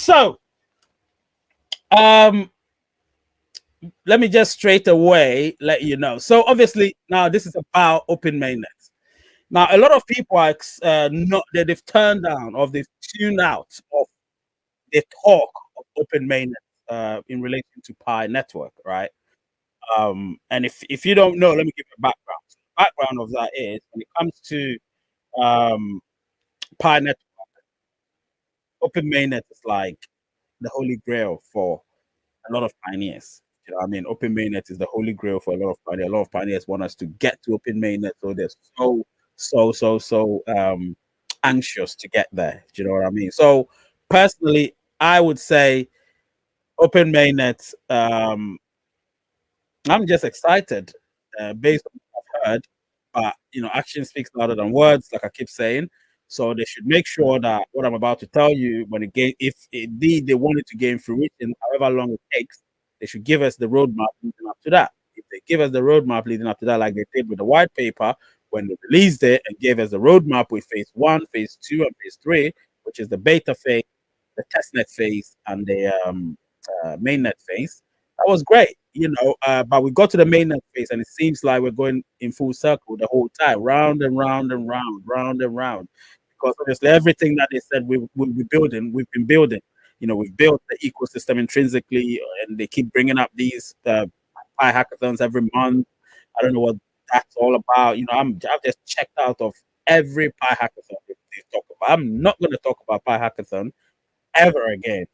So, um, let me just straight away let you know. So, obviously, now this is about Open Mainnet. Now, a lot of people are not that they've turned down or they've tuned out of the talk of Open Mainnet in relation to Pi network, right? And if you don't know, let me give you a background. So the background of that is when it comes to Pi network, Open Mainnet is like the holy grail for a lot of pioneers. You know what I mean? Open Mainnet is the holy grail for a lot of pioneers. A lot of pioneers want us to get to Open Mainnet, so they're so anxious to get there. Do you know what I mean? So personally, I would say Open Mainnet. I'm just excited based on what I've heard. But action speaks louder than words, like I keep saying. So they should make sure that what I'm about to tell you, when if indeed they want it to gain fruition, however long it takes, they should give us the roadmap leading up to that. If they give us the roadmap leading up to that, like they did with the white paper when they released it and gave us the roadmap with phase 1, phase 2, and phase 3, which is the beta phase, the testnet phase, and the mainnet phase, that was great, but we got to the mainnet phase and it seems like we're going in full circle the whole time, round and round and round, round and round. Because obviously everything that they said we'll be building, we've been building. We've built the ecosystem intrinsically, and they keep bringing up these Pi hackathons every month. I don't know what that's all about. I've just checked out of every Pi hackathon they talk about. I'm not going to talk about Pi hackathon ever again.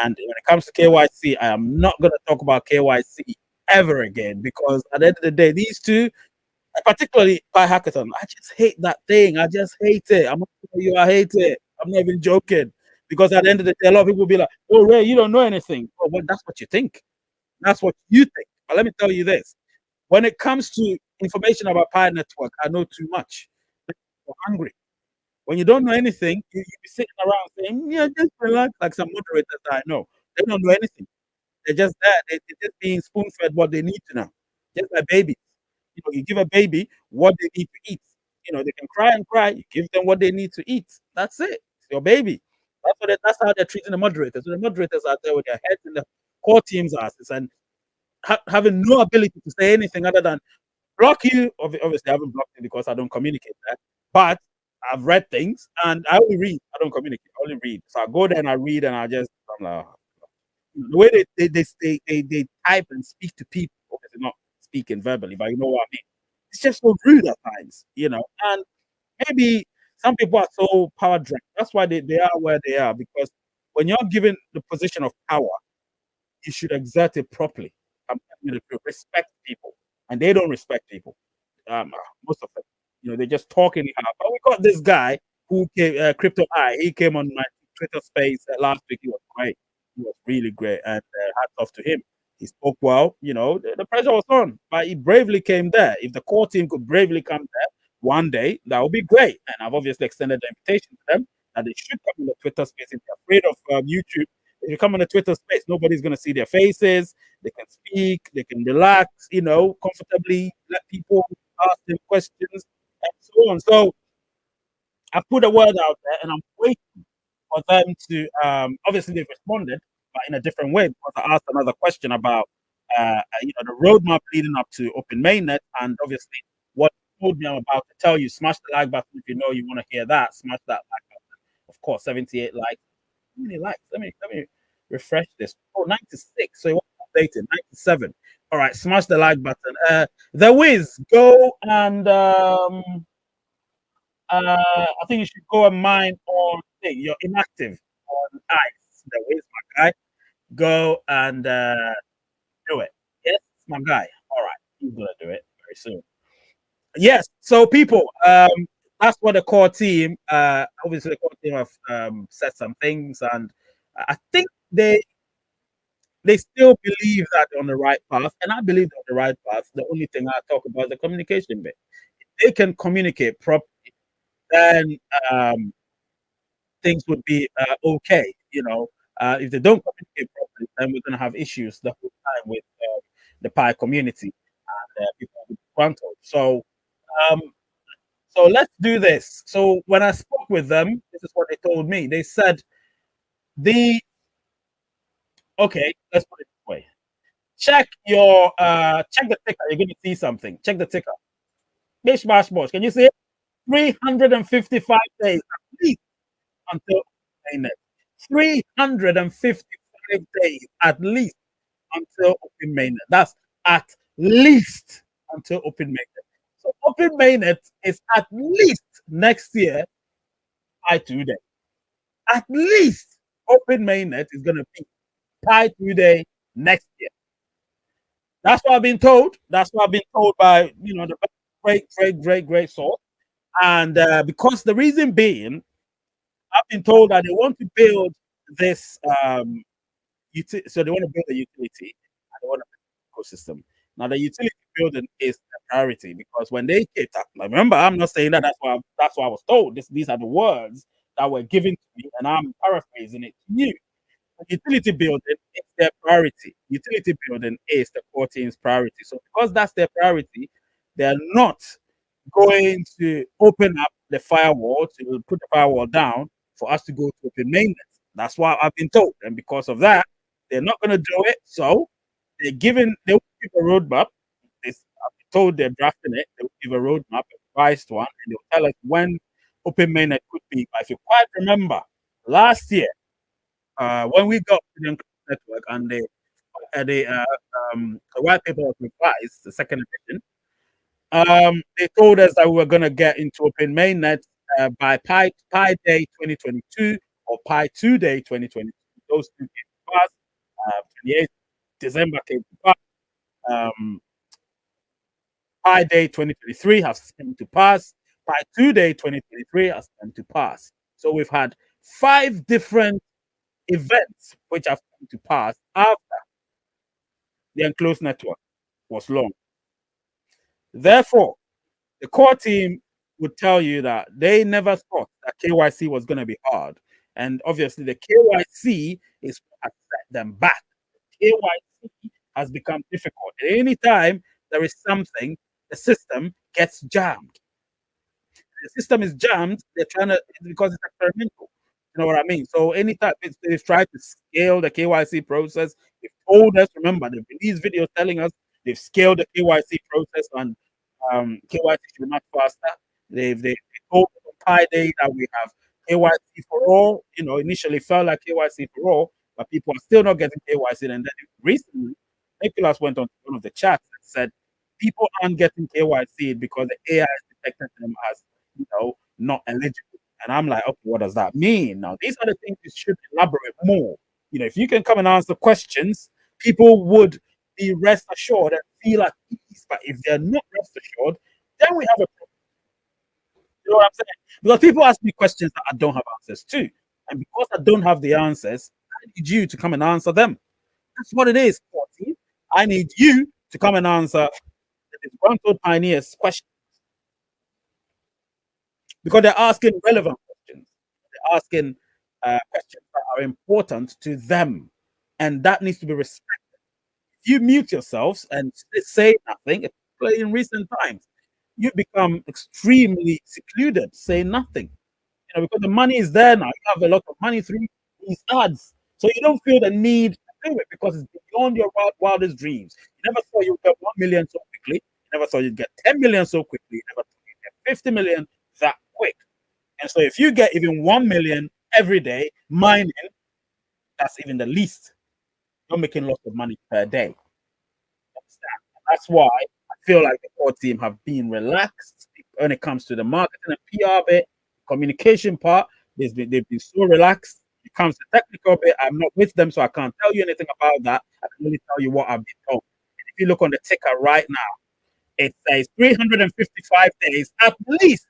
And when it comes to KYC, I am not going to talk about KYC ever again, because at the end of the day, these two, particularly Pi Hackathon, I just hate that thing. I just hate it. I'm not telling you, I hate it. I'm not even joking. Because at the end of the day, a lot of people will be like, "Oh, Ray, you don't know anything." Well, that's what you think. That's what you think. But let me tell you this: when it comes to information about Pi Network, I know too much. I'm hungry. When you don't know anything, you be sitting around saying, "Yeah, just relax," like some moderators I know. They don't know anything. They're just there. They're just being spoon fed what they need to know. Just like babies. You give a baby what they need to eat. They can cry and cry. You give them what they need to eat. That's it. It's your baby. That's how they're treating the moderators. So the moderators are there with their heads in the core team's asses and having no ability to say anything other than block you. Obviously, I haven't blocked you because I don't communicate that. But I've read things and I only read. I don't communicate. I only read. So I go there and I read and I'm like, the way they type and speak to people, obviously not speaking verbally, but you know what I mean. It's just so rude at times, And maybe some people are so power drunk. That's why they are where they are, because when you're given the position of power, you should exert it properly. I'm telling you to respect people, and they don't respect people. Most of them, they just talk anyhow. But we got this guy who came, Crypto Eye. He came on my Twitter space last week. He was great. He was really great, and hats off to him. He spoke well. The pressure was on, but he bravely came there. If the core team could bravely come there one day, that would be great. And I've obviously extended the invitation to them that they should come in the Twitter space. If they're afraid of YouTube, if you come in the Twitter space, nobody's going to see their faces. They can speak, they can relax, comfortably, let people ask them questions and so on. So I put a word out there and I'm waiting for them to, obviously they've responded, but in a different way, because I asked another question about, the roadmap leading up to Open Mainnet, and obviously what told me I'm about to tell you. Smash the like button if you know you want to hear that. Smash that like button. Of course, 78 likes. How many likes? Let me refresh this. Oh, 96. So it was updated. 97. All right, smash the like button. The Wiz, go and I think you should go and mine on thing. You're inactive on ice. The Wiz, my guy. Go and do it. Yes, my guy. All right, he's gonna do it very soon. Yes. So people, that's what the core team. Obviously, the core team have said some things, and I think they still believe that they're on the right path, and I believe they're on the right path. The only thing I talk about is the communication bit. If they can communicate properly, then things would be okay. If they don't communicate properly, then we're going to have issues the whole time with the Pi community and people with Quanto. Um, so let's do this. So when I spoke with them, this is what they told me. They said the Okay, let's put it this way. Check your check the ticker. You're gonna see something. Check the ticker. Bish bash bosh. Can you see it? 355 days at least until mainnet. 355 days at least until open mainnet. That's at least until open mainnet. So open mainnet is at least next year Pi 2 day. At least open mainnet is gonna be Pi 2 day next year. That's what I've been told. That's what I've been told by the great source. And because the reason being, I've been told that they want to build this so they want to build a utility and they want to build an ecosystem. Now the utility building is a priority because when they came up, remember, I'm not saying that that's what I was told. These are the words that were given to me, and I'm paraphrasing it to you. Utility building is their priority. Utility building is the core team's priority. So because that's their priority, they're not going to open up the firewall to put the firewall down for us to go to open mainnet. That's what I've been told. And because of that, they're not going to do it. So they will give a roadmap. I've been told they're drafting it. They will give a roadmap, a revised one, and they'll tell us when open mainnet could be. But if you quite remember, last year, when we got to the network and the white paper was revised, the second edition, they told us that we were going to get into open mainnet by Pi Day 2022 or Pi 2 Day 2022. Those two came to pass. 28th December came to pass. Pi Day 2023 has come to pass. Pi 2 Day 2023 has come to pass. So we've had 5 different events which have come to pass after the enclosed network was launched. Therefore, the core team would tell you that they never thought that KYC was going to be hard. And obviously, the KYC is what has set them back. KYC has become difficult. At any time there is something, the system gets jammed. The system is jammed, because it's experimental. You know what I mean? So anytime they've tried to scale the KYC process, they've told us, remember, they've released videos telling us they've scaled the KYC process and KYC should be much faster. They told Pi Day that we have KYC for all. Initially felt like KYC for all, but people are still not getting KYC. And then recently, Nicholas went on one of the chats and said people aren't getting KYC because the AI is detecting them as not eligible. And I'm like, okay, what does that mean? Now, these are the things you should elaborate more. If you can come and answer questions, people would be rest assured and feel at ease. But if they're not rest assured, then we have a problem. You know what I'm saying? Because people ask me questions that I don't have answers to. And because I don't have the answers, I need you to come and answer them. That's what it is, 14. I need you to come and answer the disgruntled pioneers' questions. Because they're asking relevant questions. They're asking questions that are important to them. And that needs to be respected. If you mute yourselves and say nothing, especially in recent times, you become extremely secluded, say nothing. Because the money is there now. You have a lot of money through these ads. So you don't feel the need to do it because it's beyond your wildest dreams. You never thought you'd get 1 million so quickly. You never thought you'd get 10 million so quickly. You never thought you'd get 50 million that quick. And so if you get even 1 million every day mining, that's even the least. You're making lots of money per day. That's why I feel like the core team have been relaxed when it comes to the marketing and PR bit, communication part. They've been so relaxed. It comes to the technical bit. I'm not with them, so I can't tell you anything about that. I can only tell you what I've been told. And if you look on the ticker right now, it says 355 days at least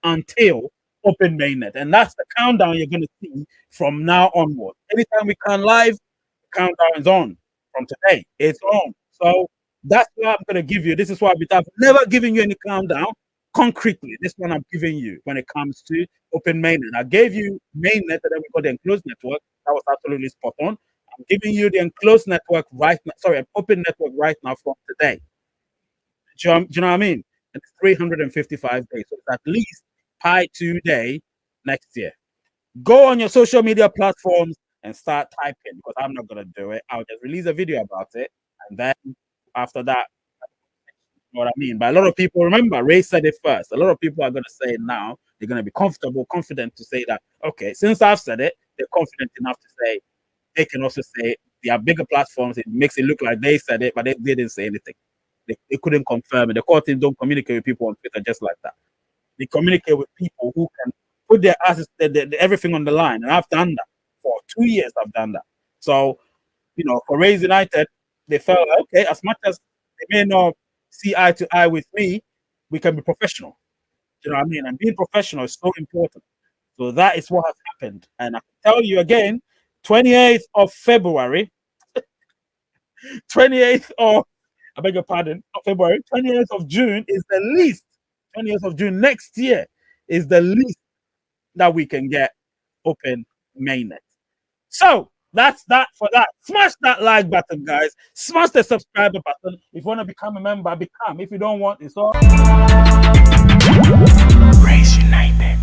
until open mainnet. And that's the countdown you're going to see from now onward. Anytime we can live, the countdown is on. From today, it's on. So that's what I'm going to give you. This is what I've never given you any countdown concretely. This one I'm giving you when it comes to open mainnet. I gave you mainnet, and then we got the enclosed network. That was absolutely spot on. I'm giving you the enclosed network right now. Sorry, an open network right now from today. Do you know what I mean? It's 355 days. So it's at least Pi 2 day next year. Go on your social media platforms and start typing, because I'm not gonna do it. I'll just release a video about it, and then after that, you know what I mean? But a lot of people, remember, Ray said it first. A lot of people are gonna say it now. They're gonna be confident to say that. Okay, since I've said it, they're confident enough to say they can also say it. There are bigger platforms. It makes it look like they said it, but they didn't say anything. They couldn't confirm it. The core team don't communicate with people on Twitter just like that. They communicate with people who can put their asses, everything on the line. And I've done that for 2 years. I've done that. So, you know, for Rays United, they felt okay. As much as they may not see eye to eye with me, we can be professional. You know what I mean? And being professional is so important. So that is what has happened. And I can tell you again, 28th of February, 28th of, I beg your pardon, not February, 28th of June is the least. 20th of June next year is the least that we can get Open Mainnet. So that's that for that. Smash that like button, guys. Smash the subscriber button. If you want to become a member, become. If you don't want, it's all. Rays United.